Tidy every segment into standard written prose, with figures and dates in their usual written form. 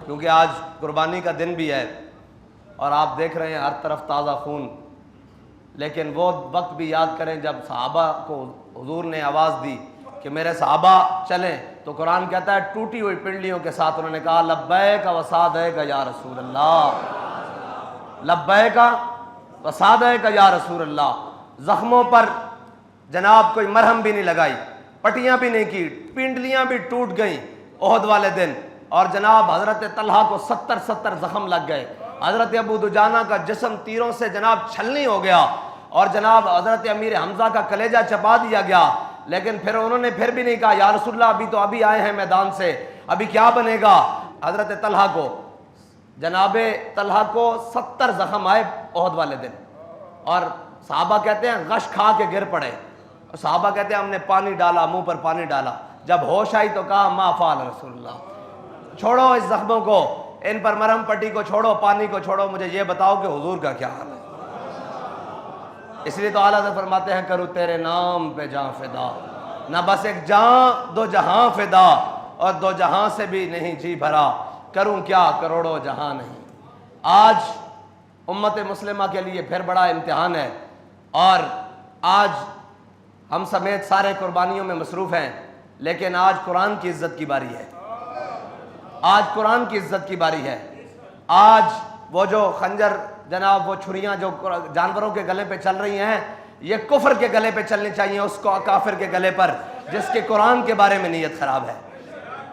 کیونکہ آج قربانی کا دن بھی ہے اور آپ دیکھ رہے ہیں ہر طرف تازہ خون، لیکن وہ وقت بھی یاد کریں جب صحابہ کو حضور نے آواز دی کہ میرے صحابہ چلیں، تو قرآن کہتا ہے ٹوٹی ہوئی پنڈلیوں کے ساتھ انہوں نے کہا لبیک و سعدیک یا رسول اللہ، لبیک و سعدیک یا رسول اللہ۔ زخموں پر جناب کوئی مرہم بھی نہیں لگائی، پٹیاں بھی نہیں کی، پنڈلیاں بھی ٹوٹ گئیں احد والے دن، اور جناب حضرت طلحہ کو 70 زخم لگ گئے، حضرت ابو دجانہ کا جسم تیروں سے جناب چھلنی ہو گیا، اور جناب حضرت امیر حمزہ کا کلیجہ چبا دیا گیا، لیکن پھر انہوں نے پھر بھی نہیں کہا یا رسول اللہ ابھی آئے ہیں میدان سے، ابھی کیا بنے گا۔ حضرت طلحہ کو جناب طلحہ کو 70 زخم آئے احد والے دن، اور صحابہ کہتے ہیں غش کھا کے گر پڑے، اور صحابہ کہتے ہیں ہم نے پانی ڈالا، منہ پر پانی ڈالا، جب ہوش آئی تو کہا ما فعل رسول اللہ، چھوڑو اس زخموں کو، ان پر مرہم پٹی کو چھوڑو، پانی کو چھوڑو، مجھے یہ بتاؤ کہ حضور کا کیا حال ہے۔ اس لیے تو اعلیٰ حضرت فرماتے ہیں کروں تیرے نام پہ جاں فدا، نہ بس ایک جاں دو جہاں فدا، اور دو جہاں سے بھی نہیں جی بھرا، کروں کیا کروڑوں جہاں نہیں۔ آج امت مسلمہ کے لیے پھر بڑا امتحان ہے، اور آج ہم سمیت سارے قربانیوں میں مصروف ہیں، لیکن آج قرآن کی عزت کی باری ہے، آج قرآن کی عزت کی باری ہے۔ آج وہ جو خنجر جناب، وہ چھریاں جو جانوروں کے گلے پہ چل رہی ہیں، یہ کفر کے گلے پہ چلنی چاہیے، اس کو کافر کے گلے پر جس کے قرآن کے بارے میں نیت خراب ہے،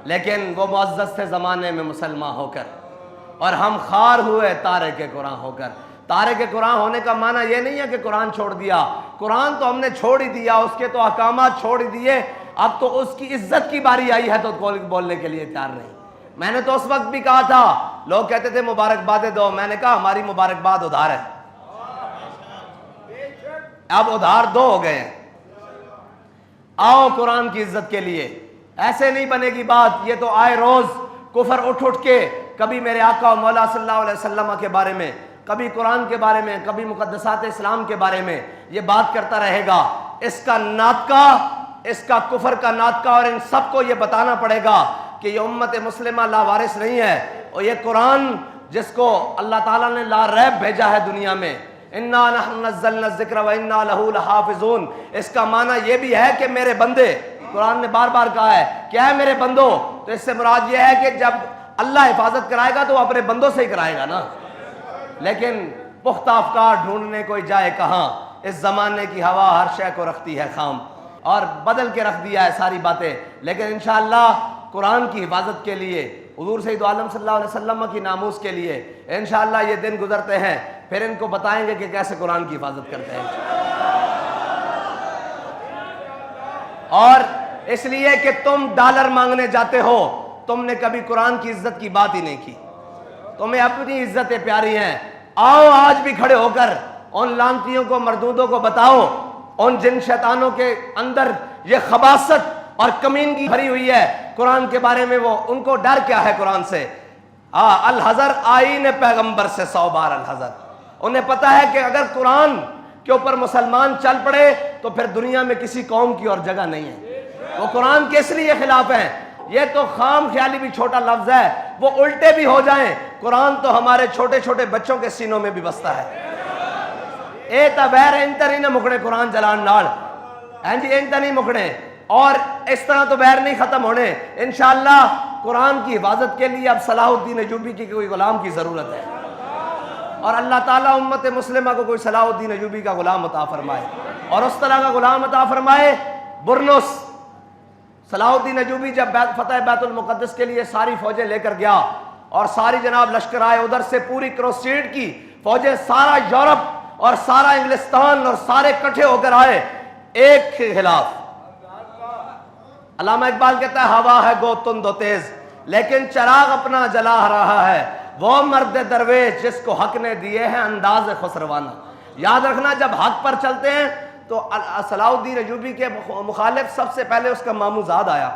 لیکن وہ معزز تھے زمانے میں مسلمان ہو کر، اور ہم خار ہوئے تارک قرآن ہو کر۔ تارک قرآن ہونے کا معنی یہ نہیں ہے کہ قرآن چھوڑ دیا، قرآن تو ہم نے چھوڑ ہی دیا، اس کے تو احکامات چھوڑ ہی دیے، اب تو اس کی عزت کی باری آئی ہے تو بولنے کے لیے تیار نہیں۔ میں نے تو اس وقت بھی کہا تھا، لوگ کہتے تھے مبارکبادیں دو، میں نے کہا ہماری مبارکباد ادھار ہے، اب ادھار دو ہو گئے ہیں، آؤ قرآن کی عزت کے لیے۔ ایسے نہیں بنے گی بات، یہ تو آئے روز کفر اٹھ کے کبھی میرے آقا و مولا صلی اللہ علیہ وسلم کے بارے میں، کبھی قرآن کے بارے میں، کبھی مقدسات اسلام کے بارے میں یہ بات کرتا رہے گا۔ اس کا ناطقہ، اس کا کفر کا ناطقہ، اور ان سب کو یہ بتانا پڑے گا کہ یہ امت مسلمہ لاوارث نہیں ہے، اور یہ قرآن جس کو اللہ تعالیٰ نے لا ریب بھیجا ہے دنیا میں، انا نحن نزلنا الذکر وانا لہ لحافظون، اس کا معنی یہ بھی ہے کہ میرے بندے، قرآن نے بار بار کہا ہے کیا ہے میرے بندوں، تو اس سے مراد یہ ہے کہ جب اللہ حفاظت کرائے گا تو وہ اپنے بندوں سے ہی کرائے گا نا، لیکن پختہ افکار ڈھونڈنے کوئی جائے کہاں، اس زمانے کی ہوا ہر شے کو رکھتی ہے خام، اور بدل کے رکھ دیا ہے ساری باتیں، لیکن انشاءاللہ قرآن کی حفاظت کے لیے، حضور سید عالم صلی اللہ علیہ وسلم کی ناموس کے لیے انشاءاللہ یہ دن گزرتے ہیں، پھر ان کو بتائیں گے کہ کیسے قرآن کی حفاظت کرتے ہیں، اور اس لیے کہ تم ڈالر مانگنے جاتے ہو، تم نے کبھی قرآن کی عزت کی بات ہی نہیں کی، تمہیں اپنی عزتیں پیاری ہیں۔ آؤ آج بھی کھڑے ہو کر ان لعنتیوں کو، مردودوں کو بتاؤ، ان جن شیطانوں کے اندر یہ خباثت اور کمینگی بھری ہوئی ہے قرآن کے بارے میں، وہ ان کو ڈر کیا ہے قرآن سے۔ الحذر آئین پیغمبر سے 100 بار الحذر، انہیں پتہ ہے کہ اگر قرآن کے اوپر مسلمان چل پڑے تو پھر دنیا میں کسی قوم کی اور جگہ نہیں ہے، وہ قرآن کے اس لیے خلاف ہیں۔ یہ تو خام خیالی بھی چھوٹا لفظ ہے، وہ الٹے بھی ہو جائیں، قرآن تو ہمارے چھوٹے چھوٹے بچوں کے سینوں میں بھی بستا ہے۔ اے تبیر انتر نہ مکڑے قرآن جلان نال، ہیں جی انتر نہیں مکڑے، اور اس طرح تو بیر نہیں ختم ہونے۔ انشاءاللہ قرآن کی حفاظت کے لیے اب صلاح الدین ایوبی کی کوئی غلام کی ضرورت ہے، اور اللہ تعالیٰ امت مسلمہ کو کوئی صلاح الدین ایوبی کا غلام عطا فرمائے، اور اس طرح کا غلام عطا فرمائے۔ برنس صلاح الدین ایوبی جب فتح بیت المقدس کے لیے ساری فوجیں لے کر گیا، اور ساری جناب لشکر آئے ادھر سے، پوری کروسیڈ کی فوجیں، سارا یورپ اور سارا انگلستان اور سارے کٹھے ہو کر آئے ایک کے خلاف۔ علامہ اقبال کہتا ہے ہوا ہے گو تند و تیز لیکن چراغ اپنا جلا رہا ہے، وہ مرد درویش جس کو حق نے دیے ہیں انداز خسروانہ۔ یاد رکھنا جب حق پر چلتے ہیں تو صلاح الدین ایوبی کے مخالف سب سے پہلے اس کا ماموزاد آیا،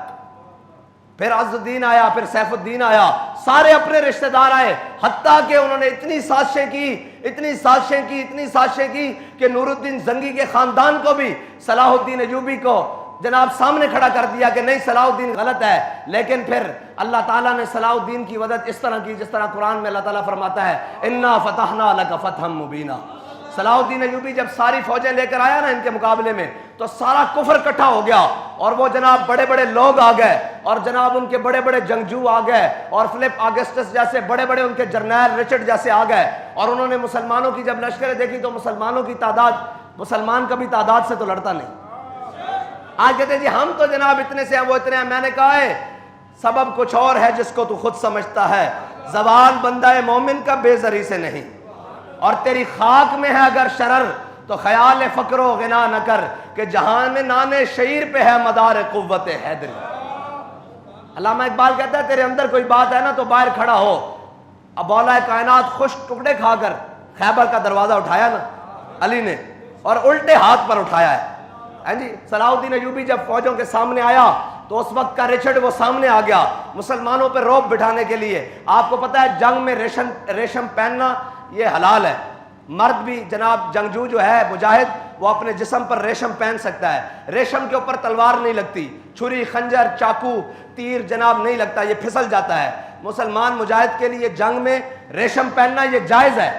پھر عز الدین آیا، پھر سیف الدین آیا، سارے اپنے رشتہ دار آئے، حتیٰ کہ انہوں نے اتنی سازشیں کی کہ نور الدین زنگی کے خاندان کو بھی صلاح الدین ایوبی کو جناب سامنے کھڑا کر دیا کہ نہیں صلاح الدین غلط ہے، لیکن پھر اللہ تعالیٰ نے صلاح الدین کی مدد اس طرح کی جس طرح قرآن میں اللہ تعالیٰ فرماتا ہے انا فتحنا لک فتحا مبینا۔ صلاح الدین ایوبی جب ساری فوجیں لے کر آیا نا ان کے مقابلے میں تو سارا کفر اکٹھا ہو گیا، اور وہ جناب بڑے بڑے لوگ آ گئے، اور جناب ان کے بڑے بڑے جنگجو آ گئے، اور فلپ آگسٹس جیسے بڑے بڑے ان کے جرنیل رچرڈ جیسے آ گئے، اور انہوں نے مسلمانوں کی جب لشکریں دیکھی تو مسلمانوں کی تعداد، مسلمان کبھی تعداد سے تو لڑتا نہیں۔ آج کہتے ہیں جی ہم تو جناب اتنے سے ہیں، وہ اتنے ہیں۔ میں نے کہا ہے سبب کچھ اور ہے جس کو تو خود سمجھتا ہے، زوال بندہ مومن کا بے زری سے نہیں، اور تیری خاک میں ہے اگر شرر تو خیال فقر و غنا نہ کر کہ جہان میں نانے شعیر پہ ہے مدار قوت حیدری۔ علامہ اقبال کہتا ہے تیرے اندر کوئی بات ہے نا تو باہر کھڑا ہو۔ اب مولا کائنات خوش ٹکڑے کھا کر خیبر کا دروازہ اٹھایا نا علی نے، اور الٹے ہاتھ پر اٹھایا ہے۔ ہاں جی صلاح الدین ایوبی جب فوجوں کے سامنے آیا تو اس وقت کا رچرڈ وہ سامنے آ گیا مسلمانوں پہ رعب بٹھانے کے لیے۔ آپ کو پتا ہے جنگ میں ریشم پہننا یہ حلال ہے، مرد بھی جناب جنگجو جو ہے مجاہد وہ اپنے جسم پر ریشم پہن سکتا ہے، ریشم کے اوپر تلوار نہیں لگتی، چھری خنجر چاقو تیر جناب نہیں لگتا، یہ پھسل جاتا ہے۔ مسلمان مجاہد کے لیے جنگ میں ریشم پہننا یہ جائز ہے،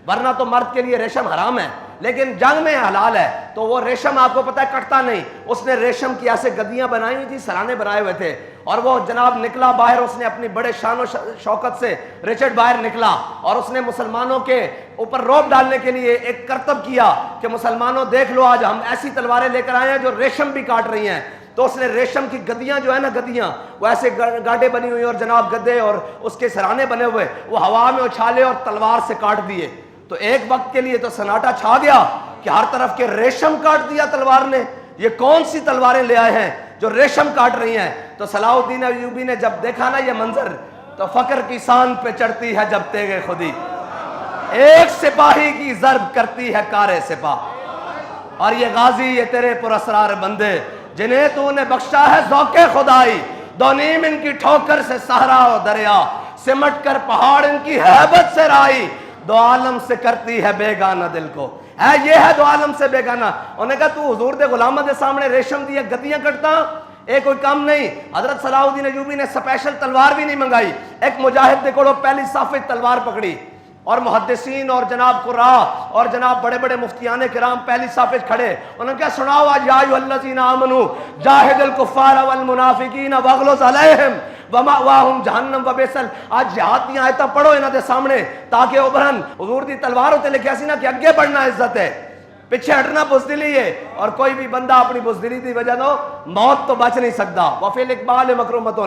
ورنہ تو مرد کے لیے ریشم حرام ہے، لیکن جنگ میں حلال ہے۔ تو وہ ریشم آپ کو پتا ہے کٹتا نہیں، اس نے ریشم کی ایسے گدیاں بنائی ہوئی تھی، سرانے بنائے ہوئے تھے، اور وہ جناب نکلا باہر، اس نے اپنی بڑے شان و شوکت سے رچرڈ باہر نکلا، اور اس نے مسلمانوں کے اوپر رعب ڈالنے کے لیے ایک کرتب کیا کہ مسلمانوں دیکھ لو آج ہم ایسی تلواریں لے کر آئے ہیں جو ریشم بھی کاٹ رہی ہیں۔ تو اس نے ریشم کی گدیاں جو ہے نا گدیاں وہ ایسے گاڑے بنی ہوئی اور جناب گدے اور اس کے سرانے بنے ہوئے وہ ہوا میں اچھالے اور تلوار سے کاٹ دیے۔ تو ایک وقت کے لیے تو سناٹا چھا گیا کہ ہر طرف کے ریشم کاٹ دیا تلوار نے، یہ کون سی تلواریں لے آئے ہیں جو ریشم کاٹ رہی ہیں۔ تو صلاح الدین ایوبی نے جب دیکھا نا یہ منظر تو فقر کی سان پہ چڑھتی ہے جب تیغ خودی، ایک سپاہی کی ضرب کرتی ہے کار سپاہ، اور یہ غازی یہ تیرے پراسرار بندے جنہیں تو نے بخشا ہے ذوق خدائی، دو نیم ان کی ٹھوکر سے صحرا و دریا، سمٹ کر پہاڑ ان کی ہیبت سے رائی، دو عالم سے کرتی ہے بیگانہ دل کو، ہے یہ ہے دو عالم سے بیگانہ۔ انہوں نے کہا تو حضور دے غلامہ دے سامنے ریشم دی گدیاں کٹتا، ایک کوئی کام نہیں۔ حضرت صلاح الدین ایوبی نے سپیشل تلوار بھی نہیں منگائی، ایک مجاہد دے کوڑوں پہلی صافی تلوار پکڑی، اور محدثین اور جناب قراء اور جناب بڑے بڑے مفتیان کرام پہلی صف کھڑے، انہوں نے کہا سناؤ آج یا ایھا الذین آمنوا جاہد الکفار والمنافقین واغلظ علیہم ومأواہم جہنم وبئس، آج جہاد دی آیتاں پڑھو انہاں دے سامنے تاکہ ابھرن۔ حضور دی تلوار ہوتے لکھیا سی نا کہ اگے بڑھنا عزت ہے، پیچھے ہٹنا بزدلی ہے، اور کوئی بھی بندہ اپنی بزدلی دی وجہ تو موت تو بچ نہیں سکتا۔ وفی الاقبال مکرمۃ،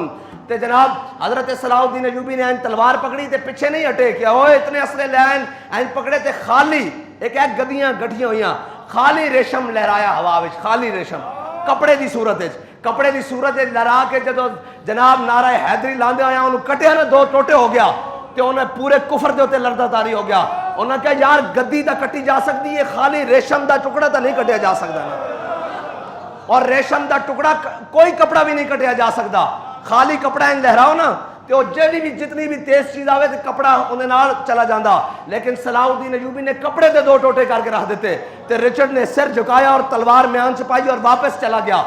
تے جناب حضرت صلاح الدین ایوبی نے این تلوار پکڑی تے پیچھے نہیں ہٹے کہ اوئے اتنے اسلحے لے آئے، این پکڑے تے خالی ایک گدیاں گٹھیاں ہوئیاں، خالی ریشم لہرایا ہوا وچ، خالی ریشم کپڑے دی صورت وچ، کپڑے دی صورت وچ لہرا کے جدوں جناب نعرہ حیدری لاندے آیا انہوں کٹیا نا دو ٹوٹے ہو گیا، تے انہیں پورے کفر دے اوتے لڑدا تاری ہو گیا۔ انہوں نے کہا یار گدی دا کٹی جا سکتی ہے، خالی ریشم دا ٹکڑا تا نہیں کٹیا جا سکتا نا، اور ریشم دا ٹکڑا کوئی کپڑا بھی نہیں کٹیا جا سکتا، خالی کپڑا ان لہراؤ نا تو جیڑی بھی جتنی بھی تیز چیز آوے تے کپڑا انہیں نال چلا جاندا، لیکن صلاح الدین ایوبی نے کپڑے دے دو ٹوٹے کر کے رکھ دیتے، تے رچرڈ نے سر جھکایا اور تلوار میان چھپائی اور واپس چلا گیا۔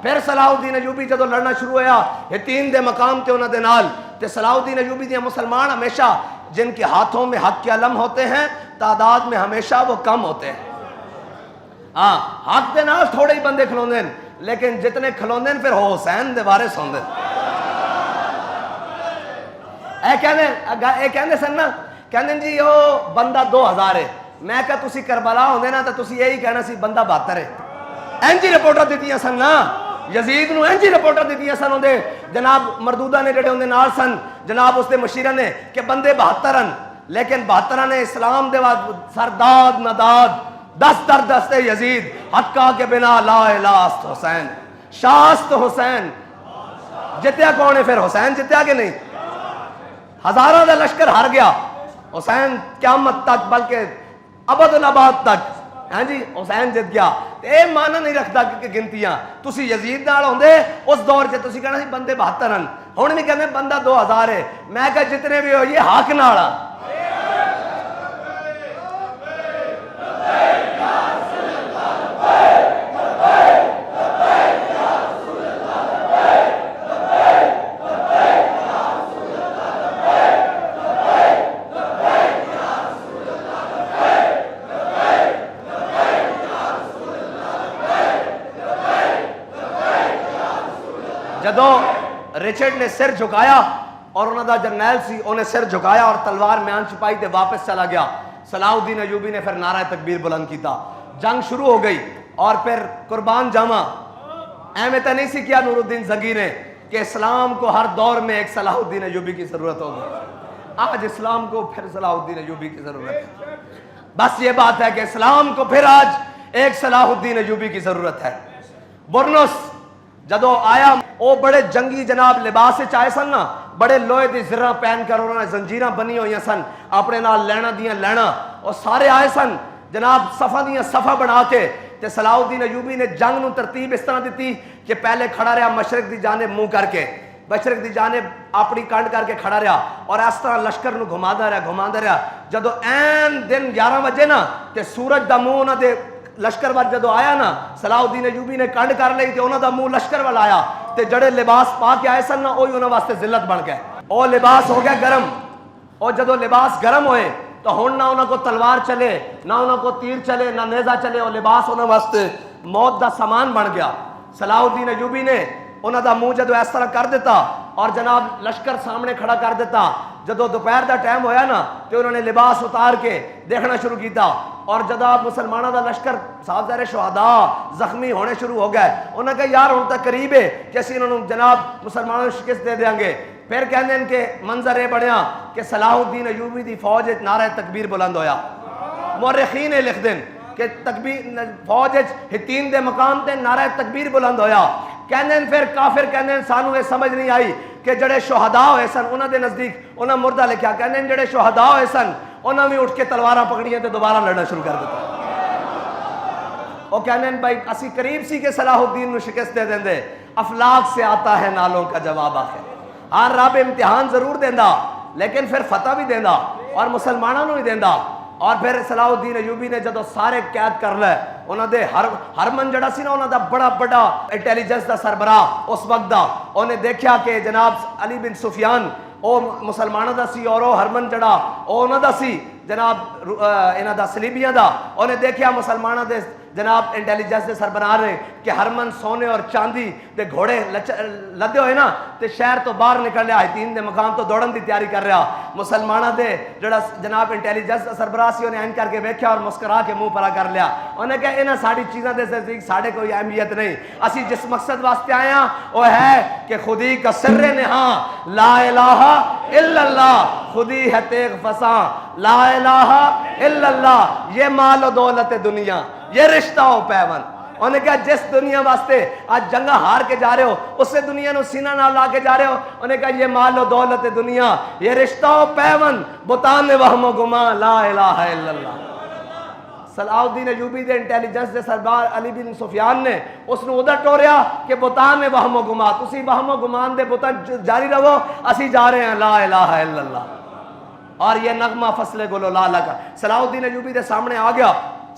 پھر صلاح الدین ایوبی جدو لڑنا شروع ہوا یتیم دے مقام تے انہاں دے نال، تے صلاح الدین ایوبی دے مسلمان ہمیشہ جن کے ہاتھوں میں حق کے علم ہوتے ہیں تعداد میں ہمیشہ وہ کم ہوتے ہیں۔ ہاں حق دے نال تھوڑے ہی بندے کھلوندے ہیں، لیکن جتنے کھلوندے پھر ہو حسین دے وارث ہوندے۔ اے کہندے سن نا، کہندے جی او بندہ 2000 ہے، میں کہا تسی کربلا ہوندے نا تو تسی یہی کہنا سی بندہ 72 ہے۔ اینجی رپورٹاں دتیاں سن نا، یزید نو اینجی رپورٹاں دتیاں سن ہوندے جناب مردودہ نے جڑے ہوندے نال سن جناب اس دے مشیرہ نے کہ بندے 72 ہیں، لیکن 72 نے اسلام دے بعد سرداد نداد دست در دست یزید حقا کے بنا لا الہ است حسین، شاست حسین۔ جتیا کون ہے پھر؟ حسین جتیا کہ نہیں؟ ہزاروں دا لشکر ہار گیا، حسین قیامت تک بلکہ ابد الاباد تک، ہاں جی حسین جت گیا۔ اے مانا نہیں رکھتا کہ گنتیاں، تسی یزید نال ہوندے اس دور سے تسی کہنا سی بندے 72 ہیں، ہن بھی کہنے بندہ 2000 ہے، میں کہا جتنے بھی ہو یہ حق نال آ۔ جدو رچرڈ نے سر جھکایا اور انہوں دا جرنیل سی انہیں سر جھکایا اور تلوار میان چھپائی تے واپس چلا گیا. صلاح الدین ایوبی نے پھر نعرہ تکبیر بلند کیتا. جنگ شروع ہو گئی اور پھر قربان جاواں احمد نہیں سی کیا نور الدین زنگی نے کہ اسلام کو ہر دور میں ایک صلاح الدین ایوبی کی ضرورت ہوگی. آج اسلام کو پھر صلاح الدین ایوبی کی ضرورت ہے. بس یہ بات ہے کہ اسلام کو پھر آج ایک صلاح الدین ایوبی کی ضرورت ہے. برنس جدو آیا وہ بڑے جنگی جناب لباس چائے سن نا, بڑے لوہے دی زرہ پہن کر انہوں نے زنجیراں بنی ہوئی سن, اپنے نال لینا دیاں لینا, اور سارے آئے سن جناب صفہ دیاں صفہ بنا کے. تے صلاح الدین ایوبی نے جنگ نو ترتیب اس طرح دیتی کہ پہلے کھڑا رہا مشرق دی جانب منہ کر کے, مشرق دی جانب اپنی کنڈ کر کے کھڑا رہا اور اس طرح لشکر نو گھمادا رہا. جدو این دن 11 بجے نا تے سورج دا منہ انہاں دے لشکر وال جدو آیا نا, صلاح الدین ایوبی نے کنڈ کر لئی تے انہاں دا منہ لشکر وال آیا تے جڑے لباس پا کے آئے سن نا وہی انہاں واسطے ذلت بن گئے. او لباس ہو گیا گرم, اور جدو لباس گرم ہوئے تو ہن نہ انہاں کو تلوار چلے, نہ انہاں کو تیر چلے, نہ نیزہ چلے, اور لباس انہاں واسطے موت دا سامان بن گیا. صلاح الدین ایوبی نے انہاں دا منہ جدو اس طرح کر دیتا اور جناب لشکر سامنے کھڑا کر دیتا. جدو دوپہر دا ٹائم ہویا نا تو انہوں نے لباس اتار کے دیکھنا شروع کیتا, اور جناب مسلمانوں دا لشکر صاحب زہر شہداء زخمی ہونے شروع ہو گئے. انہوں نے کہا یار ہن تک قریب ہے کہ اسی انہوں نے جناب مسلمانوں کو شکست دے دیں گے. پھر کہنے ان کے منظر یہ بنیا کہ صلاح الدین ایوبی دی فوج نعرہ تکبیر بلند ہویا. مورخین لکھ دین کہ تکبیر فوج ہتین دے مقام تے نعرہ تکبیر بلند ہویا. کہنے پھر کافر کہنے سانو یہ سمجھ نہیں آئی کہ جڑے شہداء ہوئے سن انہاں دے نزدیک انہاں مردہ لکھیا, کہنے جڑے شہداء ہوئے سن انہاں بھی اٹھ کے تلواراں پکڑیاں تے دوبارہ لڑنا شروع کر دیتا. وہ کہنے بھائی اسی قریب سی کہ صلاح الدین نو شکست دے دیں دے. افلاک سے آتا ہے نالوں کا جواب آخر. ہاں رب امتحان ضرور دیندا لیکن پھر فتح بھی دیندا اور مسلمانوں نو بھی دیندا. اور پھر صلاح الدین ایوبی نے جدو سارے قید کر لے, انہوں دے ہرمن جڑا سی نا انہوں دا بڑا بڑا انٹیلیجنس دا سربراہ اس وقت دا, انہیں دیکھیا کہ جناب علی بن سفیان او مسلمانوں دا سی اور او ہرمن جڑا او انہوں دا سی جناب انہوں دا سلیبیاں دا. انہیں دیکھیا مسلمانوں دے جناب انٹیلیجنس دے سربراہ نے کہ ہرمن سونے اور چاندی دے گھوڑے لدے ہوئے نا تے شہر تو باہر نکل رہا, ہتین دے مقام تو دوڑن دی تیاری کر رہا. مسلمانہ دے جڑا جناب انٹیلیجنس دا سربراہ سی انہیں این کر کے ویکھیا اور مسکرا کے منہ پرا کر لیا. انہیں کہا انہاں ساری چیزاں دے نزدیک ساڑھے کوئی اہمیت نہیں, اسی جس مقصد واسطے آئے ہیں وہ ہے کہ خودی کا سر نہاں لا الہ الا اللہ, خودی ہے تیغ فساں لا الہ الا اللہ, یہ مال و دولت دنیا یہ رشتہ ہو پیون. انہوں نے کہا جس دنیا واسطے آج جنگا ہار کے جا رہے ہو اس سے دنیا نو سینہ نہ لا کے جا رہے ہو. انہوں نے کہا یہ مال و دولت دنیا یہ رشتہ ہو پیون, بتان وہم و گمان لا الہ الا اللہ. صلاح الدین ایوبی دے انٹیلیجنس دے سربراہ علی بن سفیان نے اس نے ادھر ٹوریا کہ بتان وہم و گمان, تسی وہم و گمان دے بتان جاری رہو, اسی جا رہے ہیں لا الہ الا اللہ. اور یہ نغمہ فصل گلو لالا کا صلاح الدین ایوبی دے سامنے آ گیا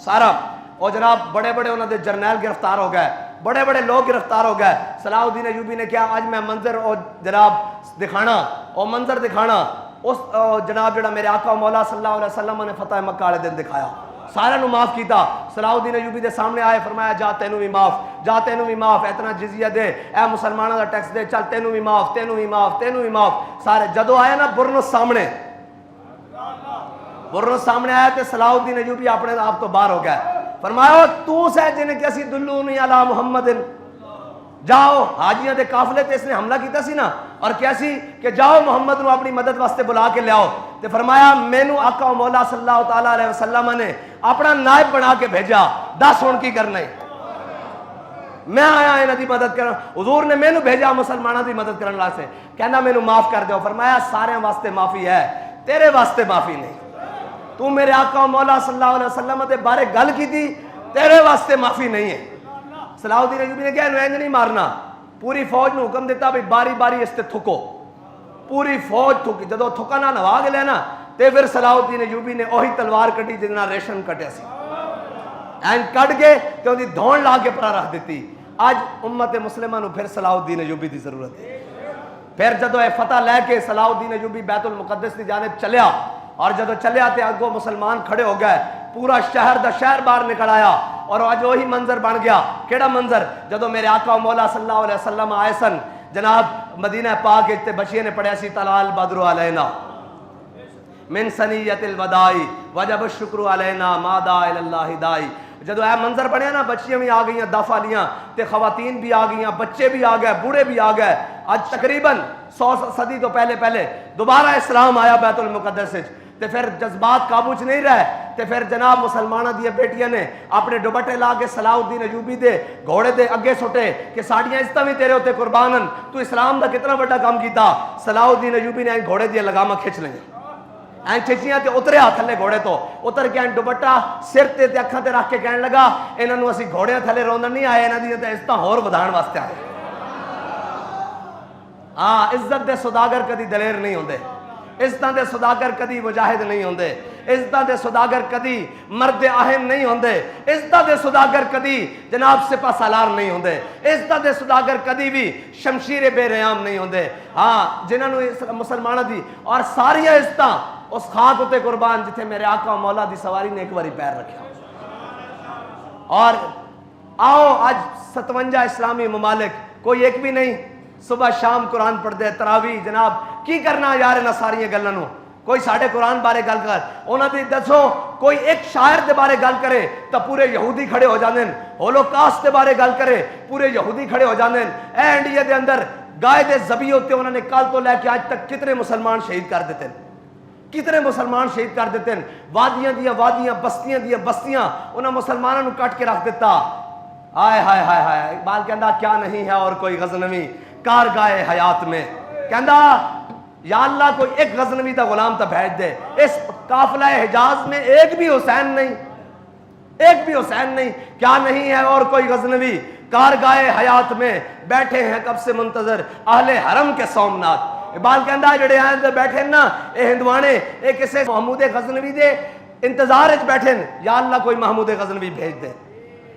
سارا. اور جناب بڑے بڑے انہوں نے جرنیل گرفتار ہو گئے, بڑے بڑے لوگ گرفتار ہو گئے. صلاح الدین ایوبی نے کیا آج میں منظر اور جناب دکھانا اور منظر دکھانا اس جناب جڑا میرے آقا مولا صلی اللہ علیہ وسلم نے فتح مکہ والے دن دکھایا, سارے نو معاف کیتا. صلاح الدین ایوبی دے سامنے آئے, فرمایا جا تینوں بھی معاف, جا تینوں بھی معاف, اتنا جزیہ دے, اے مسلمانوں دا ٹیکس دے, چل تینوں بھی معاف, تینوں بھی معاف, تینوں بھی معاف. سارے جدو آئے نا برنس سامنے, برنس سامنے آیا تے صلاح الدین ایوبی اپنے آپ تو باہر ہو گئے. فرمایا تو سے جنہیں کیسی دلونی علی محمد, جاؤ حاجیاں دے قافلے تے اس نے حملہ کیتا سی نا, اور کیسی کہ جاؤ محمد نو اپنی مدد واسطے بلا کے لیاؤ. تے فرمایا مینوں آقا و مولا صلی اللہ تعالی علیہ وسلم نے اپنا نائب بنا کے بھیجا, دس ہن کی کرنا ہے, میں آیا انہاں دی مدد کرن, حضور نے مینوں بھیجا مسلماناں دی مدد کرن واسطے, کہنا مینوں معاف کر دیو. فرمایا سارے واسطے معافی ہے, تیرے واسطے معافی نہیں. تو میرے آقا و مولا صلی اللہ علیہ وسلم دے بارے گل کی تھی, تیرے واسطے معافی نہیں ہے. صلاح الدین ایوبی نے کہا انہیں نہیں مارنا, پوری فوج نے حکم دیتا بھی باری باری اس تے تھکو, پوری فوج تھکی. جدو تھکا نہ نوا کے لینا تے پھر صلاح الدین ایوبی نے وہی تلوار کٹی جتنا ریشن کٹیا سی, این کٹ کے تے اندی دھون لا کے پرا رکھ دیتی. آج امت مسلمہ نو پھر صلاح الدین ایوبی دی ضرورت ہے. پھر جدو اے فتح لے کے صلاح الدین ایوبی بیت المقدس دی جانب چلیا, اور جدو چلے آتے اگو مسلمان کھڑے ہو گئے, پورا شہر دا شہر باہر نکل آیا. اور آج وہی منظر بن گیا. کیڑا منظر؟ جدو میرے آقا و مولا صلی اللہ علیہ وسلم آئے سن جناب مدینہ پاک تے بچیے نے پڑھیا سی طلال بدر علینا من سنیت الوداعی وجب الشکر علینا ما دعا اللہ دائی. جدو اے منظر بنیا نا بچیاں بھی آ گئیاں دف والیاں تے خواتین بھی آ گئیاں بچے بھی آ گئے بوڑھے بھی آ گئے. آج تقریباً 100 صدی تو پہلے دوبارہ اسلام آیا بیت المقدس تے پھر جذبات قابو چ نہیں رہے تے پھر جناب مسلمانوں دی بیٹیاں نے اپنے دوپٹے لا کے صلاح الدین ایوبی دے گھوڑے دے اگے سٹے کہ ساڈیاں عزتاں بھی تیرے اوتے قربانن تو اسلام دا کتنا بڑا کام کیتا. صلاح الدین ایوبی نے گھوڑے دی لگاماں کھچ لئیاں این کھچیاں تے اتریا تھلے گھوڑے تو اتر کے دوپٹہ سر تے اکھاں تے رکھ کے کہن لگا انہاں نوں اسی گھوڑیاں تھلے روندن نہیں آئے انہاں دی تے عزتاں ہور ودھان واسطے آئے. ہاں عزت دے سوداگر کدی دلیر نہیں ہوندے, عزتاں دے سوداگر کدی مجاہد نہیں ہوندے, عزتاں دے سوداگر کدی مرد اہم نہیں ہوندے, عزتاں دے سوداگر کدی جناب سپہ سالار نہیں ہوندے, عزتاں دے سوداگر کدی بھی شمشیر بے ریام نہیں ہوندے. ہاں جنہاں نوں مسلماناں دی اور ساری عزتاں اس خاک اتے قربان جتھے میرے آقا و مولا دی سواری نے ایک باری پیر رکھا. اور آؤ آج 57 اسلامی ممالک کوئی ایک بھی نہیں صبح شام قرآن پڑھ دے تراویح جناب کی کرنا یار انہاں ساری گلاں نوں. کوئی ساڈے قرآن بارے گل کر انہاں دی دسو کوئی ایک شاعر دے بارے گل کرے تو پورے یہودی کھڑے ہو جاندے ہیں. ہولوکاسٹ دے بارے گل کرے پورے یہودی کھڑے ہو جاندے ہیں. اے انڈیا دے اندر گائے دے ذبیح ہوتے انہوں نے کل تو لے کے آج تک کتنے مسلمان شہید کر دیتے ہیں, کتنے مسلمان شہید کر دیتے ہیں. وادیاں دیا وادیاں بستیاں دیا بستیاں انہاں مسلمانوں کٹ کے رکھ دیتا. ہائے ہائے ہائے ہائے اقبال کہندا کیا نہیں ہے اور کوئی غزنوی کارگاہ حیات میں. کہندا یا اللہ کوئی ایک غزنوی دا غلام تا بھیج دے. اس قافلہ حجاز میں ایک بھی حسین نہیں, ایک بھی حسین نہیں. کیا نہیں ہے اور کوئی غزنوی کارگاہ حیات میں بیٹھے ہیں کب سے منتظر اہل حرم کے سومنات. اقبال کہندا جڑے ہیں بیٹھے نا اے ہندوانے اے کسے محمود غزنوی دے انتظار وچ بیٹھے. یا اللہ کوئی محمود غزنوی بھیج دے.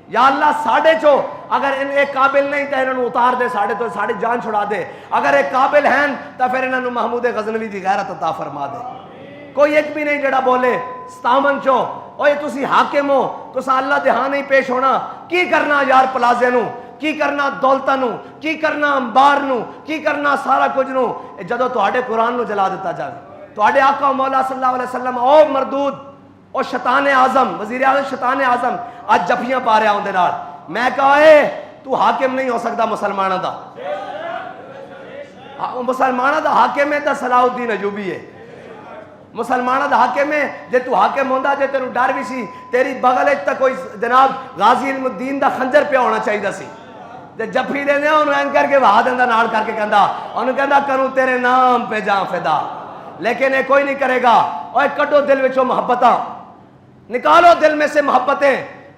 یا اللہ ساڑھے چو اگر ان ایک قابل نہیں تو انہوں اتار دے ساڑھے تو ساڑھے جان چھڑا دے. اگر ایک قابل ہیں تو پھر انہوں محمود غزنوی دی غیرت عطا فرما دے. کوئی ایک بھی نہیں جڑا بولے ستامن چو اوے تسی حاکم ہو تسا اللہ دے ہاں نہیں پیش ہونا. کی کرنا یار پلازے نو, کی کرنا دولتاں نو, کی کرنا امبار نو, کی کرنا سارا کچھ نو جدو تواڈے قرآن نو جلا دیتا جائے. تواڈے آقا مولا صلی اللہ علیہ وسلم او مردود او شیطان اعظم وزیر اعظم شیطان اعظم آج جفیاں پا رہا ہوں نال. میں کہا اے تو حاکم نہیں ہو سکتا مسلمانوں دا, مسلمانوں دا حاکم ہے تو صلاح الدین ایوبی ہے. مسلمانوں دا حاکم ہے جے تو حاکم ہوندا جے تینوں ڈر بھی سی تیری بغل وچ تے کوئی جناب غازی علم الدین دا خنجر پیا ہونا چاہیے سی. تے جفی دیندے انہوں این کر کے وہا دیندا نال کر کے کہندا انہوں کہندا کروں تیرے نام پہ جاں فدا. لیکن یہ کوئی نہیں کرے گا. اوے کڈو دل وچوں محبتاں, نکالو دل میں سے محبتیں.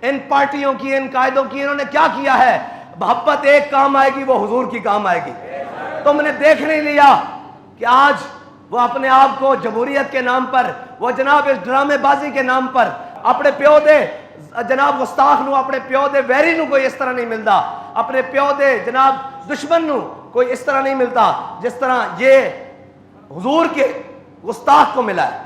ان پارٹیوں کی ان قائدوں کی انہوں نے کیا کیا ہے. محبت ایک کام آئے گی وہ حضور کی کام آئے گی. تم نے دیکھ نہیں لیا کہ آج وہ اپنے آپ کو جمہوریت کے نام پر وہ جناب اس ڈرامے بازی کے نام پر اپنے پیو دے جناب گستاخ نو اپنے پیو دے ویری نو کوئی اس طرح نہیں ملتا, اپنے پیو دے جناب دشمن نو کوئی اس طرح نہیں ملتا جس طرح یہ حضور کے گستاخ کو ملا ہے.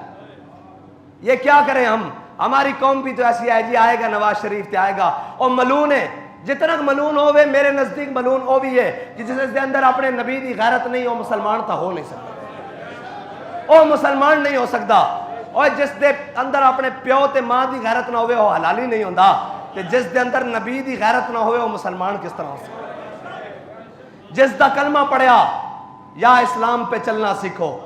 یہ کیا کریں ہم, ہماری قوم بھی تو ایسی ہے جی آئے گا نواز شریف تے آئے گا اور ملون ہے. جتنا ملون ہوئے میرے نزدیک ملون وہ بھی ہے جس دے اندر اپنے نبی دی غیرت نہیں وہ مسلمان تا ہو نہیں سکتا, وہ مسلمان نہیں ہو سکتا. اور جس دے اندر اپنے پیو تے ماں دی غیرت نہ ہوئے وہ حلالی نہیں ہوندا. کہ جس دے اندر نبی دی غیرت نہ ہوئے وہ مسلمان کس طرح ہو سکتا. جس دا کلمہ پڑھیا یا اسلام پہ چلنا سیکھو,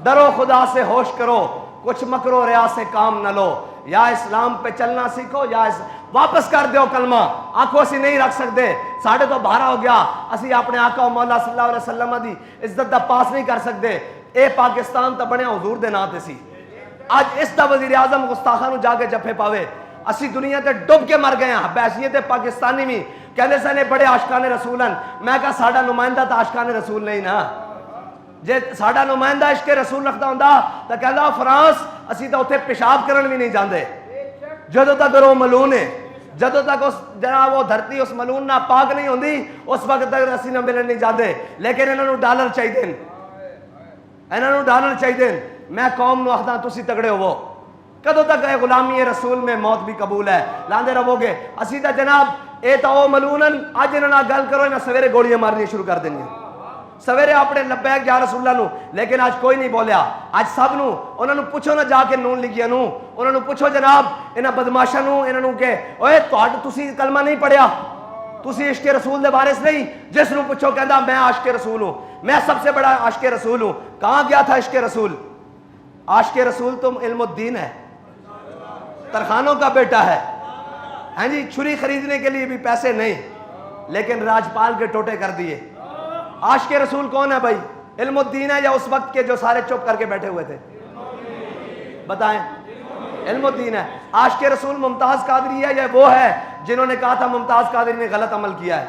ڈرو خدا سے ہوش کرو, کچھ مکرو ریا سے کام نہ لو, یا اسلام پہ چلنا سیکھو یا واپس کر دیو کلمہ. آنکھوں سے نہیں رکھ سکتے ساڑھے تو بھارا ہو گیا. اسی اپنے آقا و مولا صلی اللہ علیہ وسلم دی عزت دا پاس نہیں کر سکتے. اے پاکستان تا بنیا حضور دے نام تے سی. آج اس دا وزیر اعظم گستاخاں نو جا کے جفے پاوے. اسی دنیا تے ڈب کے مر گئے ہیں بحیثیت پاکستانی بھی کہندے سنے بڑے عاشقان رسول ہیں. میں کہا ساڈا نمائندہ تا عاشقان رسول نہیں نا. جے ساڈا نمائندہ عشق رسول رکھدا ہوندا تے کہندا فرانس اسی تے اوتھے پیشاب کرن بھی نہیں جاندے. جدوں تک وہ ملون ہے, جدوں تک اس جناب وہ دھرتی اس ملون نہ پاک نہیں ہوندی اس وقت تک اسی نہ ملن نہیں جاندے. لیکن انہاں نوں ڈالر چاہیے, انہاں نوں ڈالر چاہیے. میں قوم نو آخدا تسی تگڑے ہوو. کدوں تک غلامی رسول میں موت بھی قبول ہے لاندے رہو گے. اسی تے جناب اے تو ملونن اج انہاں گل کرو انہاں سویرے گولیاں مارنی شروع کر دینی سویرے اپنے لبیک یا رسول اللہ نو، لیکن آج کوئی نہیں بولیا. آج سب نو انہاں نو پوچھو نہ جا کے نون لیگیا نو، انہاں نو پوچھو جناب انہاں بدماشاں نو انہاں نو کہ اوئے تسی کلمہ نہیں پڑھیا، تسی عشق رسول دے وارث نہیں. جس نو پوچھو کہندا میں عاشق رسول ہوں، میں سب سے بڑا عاشق رسول ہوں. کہاں گیا تھا عشق رسول؟ عاشق رسول تم علم الدین ہے، ترخانوں کا بیٹا ہے. ہاں جی، چھری خریدنے کے لیے بھی پیسے نہیں، لیکن راجپال کے ٹوٹے کر دیے. عاشق رسول کون ہے بھائی؟ علم الدین ہے یا اس وقت کے جو سارے چپ کر کے بیٹھے ہوئے تھے؟ بتائیں. علم الدین ہے. عاشق رسول ممتاز قادری ہے یا وہ ہے جنہوں نے کہا تھا ممتاز قادری نے غلط عمل کیا ہے؟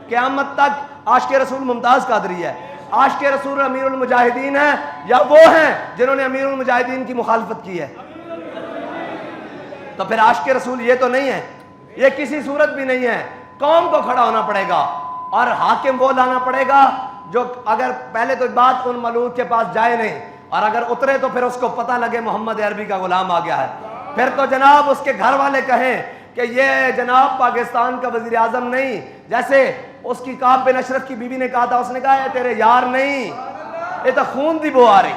قیامت تک عاشق رسول ممتاز قادری ہے. عاشق رسول امیر المجاہدین ہے یا وہ ہیں جنہوں نے امیر المجاہدین کی مخالفت کی ہے؟ تو پھر عاشق رسول یہ تو نہیں ہے، یہ کسی صورت بھی نہیں ہے. قوم کو کھڑا ہونا پڑے گا اور حاکم وہ لانا پڑے گا جو اگر پہلے تو بات ان ملوک کے پاس جائے نہیں، اور اگر اترے تو پھر اس کو پتہ لگے محمد عربی کا غلام آ گیا ہے. پھر تو جناب اس کے گھر والے کہیں کہ یہ جناب پاکستان کا وزیر اعظم نہیں، جیسے اس کی کعب بن اشرف کی بیوی نے کہا تھا، اس نے کہا یہ تیرے یار نہیں، یہ تو خون دی بو آ رہی،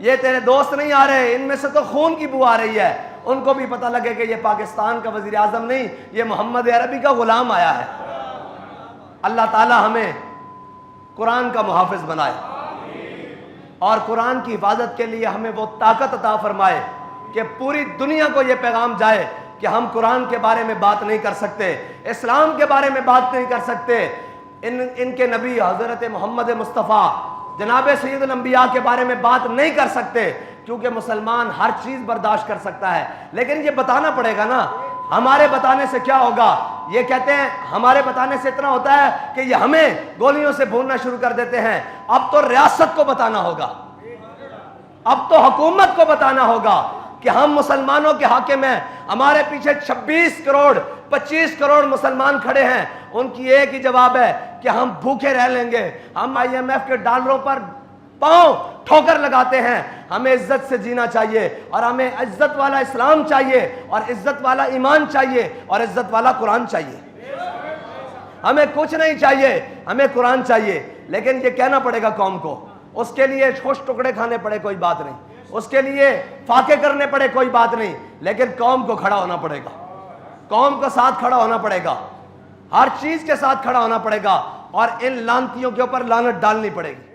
یہ تیرے دوست نہیں آ رہے، ان میں سے تو خون کی بو آ رہی ہے. ان کو بھی پتہ لگے کہ یہ پاکستان کا وزیر اعظم نہیں، یہ محمد عربی کا غلام آیا ہے. اللہ تعالی ہمیں قرآن کا محافظ بنائے اور قرآن کی حفاظت کے لیے ہمیں وہ طاقت عطا فرمائے کہ پوری دنیا کو یہ پیغام جائے کہ ہم قرآن کے بارے میں بات نہیں کر سکتے، اسلام کے بارے میں بات نہیں کر سکتے. ان کے نبی حضرت محمد مصطفیٰ جناب سید الانبیاء کے بارے میں بات نہیں کر سکتے، کیونکہ مسلمان ہر چیز برداشت کر سکتا ہے، لیکن یہ بتانا پڑے گا نا. ہمارے بتانے سے کیا ہوگا؟ یہ کہتے ہیں ہمارے بتانے سے اتنا ہوتا ہے کہ یہ ہمیں گولیوں سے بھوننا شروع کر دیتے ہیں. اب تو ریاست کو بتانا ہوگا، اب تو حکومت کو بتانا ہوگا کہ ہم مسلمانوں کے حاکم ہیں. ہمارے پیچھے 26 کروڑ 25 کروڑ مسلمان کھڑے ہیں، ان کی ایک ہی جواب ہے کہ ہم بھوکے رہ لیں گے. ہم IMF کے ڈالروں پر پاؤں ٹھوکر لگاتے ہیں. ہمیں عزت سے جینا چاہیے اور ہمیں عزت والا اسلام چاہیے اور عزت والا ایمان چاہیے اور عزت والا قرآن چاہیے. ہمیں کچھ نہیں چاہیے، ہمیں قرآن چاہیے. لیکن یہ کہنا پڑے گا قوم کو، اس کے لیے خوش ٹکڑے کھانے پڑے کوئی بات نہیں، اس کے لیے فاقے کرنے پڑے کوئی بات نہیں، لیکن قوم کو کھڑا ہونا پڑے گا، قوم کو ساتھ کھڑا ہونا پڑے گا، ہر چیز کے ساتھ کھڑا ہونا پڑے گا اور ان لانتیوں کے اوپر لعنت ڈالنی پڑے گی.